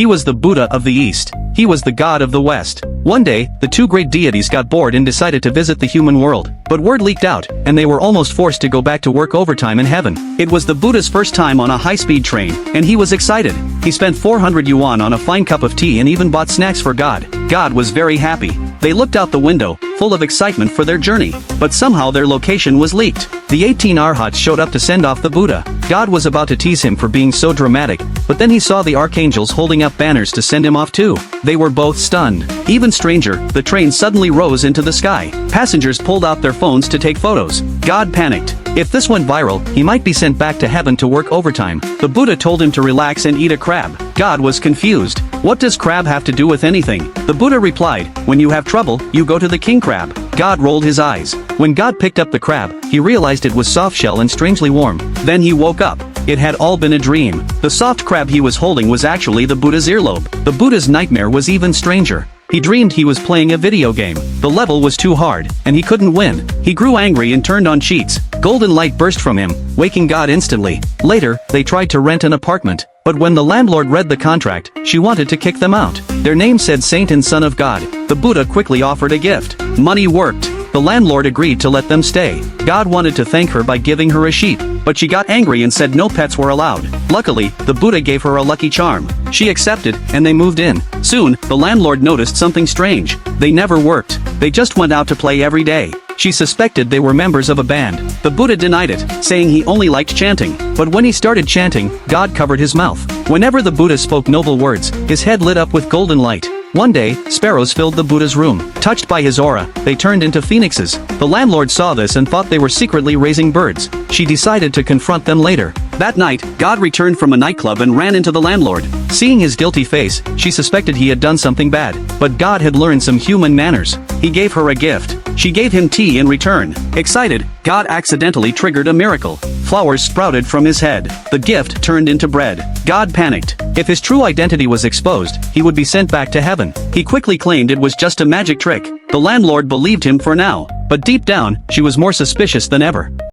He was the Buddha of the East. He was the god of the West. One day, the two great deities got bored and decided to visit the human world. But word leaked out, and they were almost forced to go back to work overtime in heaven. It was the Buddha's first time on a high-speed train, and he was excited. He spent 400 yuan on a fine cup of tea and even bought snacks for God. God was very happy. They looked out the window, full of excitement for their journey. But somehow their location was leaked. The 18 arhats showed up to send off the Buddha. God was about to tease him for being so dramatic, but then he saw the archangels holding up banners to send him off too. They were both stunned. Even stranger, the train suddenly rose into the sky. Passengers pulled out their phones to take photos. God panicked. If this went viral, he might be sent back to heaven to work overtime. The Buddha told him to relax and eat a crab. God was confused. What does crab have to do with anything? The Buddha replied, when you have trouble, you go to the king crab. God rolled his eyes. When God picked up the crab, he realized it was soft shell and strangely warm. Then he woke up. It had all been a dream. The soft crab he was holding was actually the Buddha's earlobe. The Buddha's nightmare was even stranger. He dreamed he was playing a video game. The level was too hard, and he couldn't win. He grew angry and turned on cheats. Golden light burst from him, waking God instantly. Later, they tried to rent an apartment. But when the landlord read the contract, she wanted to kick them out. Their name said Saint and Son of God. The Buddha quickly offered a gift. Money worked. The landlord agreed to let them stay. God wanted to thank her by giving her a sheep, but she got angry and said no pets were allowed. Luckily, the Buddha gave her a lucky charm. She accepted, and they moved in. Soon, the landlord noticed something strange. They never worked. They just went out to play every day. She suspected they were members of a band. The Buddha denied it, saying he only liked chanting. But when he started chanting, God covered his mouth. Whenever the Buddha spoke noble words, his head lit up with golden light. One day, sparrows filled the Buddha's room. Touched by his aura, they turned into phoenixes. The landlord saw this and thought they were secretly raising birds. She decided to confront them later. That night, God returned from a nightclub and ran into the landlord. Seeing his guilty face, she suspected he had done something bad. But God had learned some human manners. He gave her a gift. She gave him tea in return. Excited, God accidentally triggered a miracle. Flowers sprouted from his head. The gift turned into bread. God panicked. If his true identity was exposed, he would be sent back to heaven. He quickly claimed it was just a magic trick. The landlord believed him for now, but deep down, she was more suspicious than ever.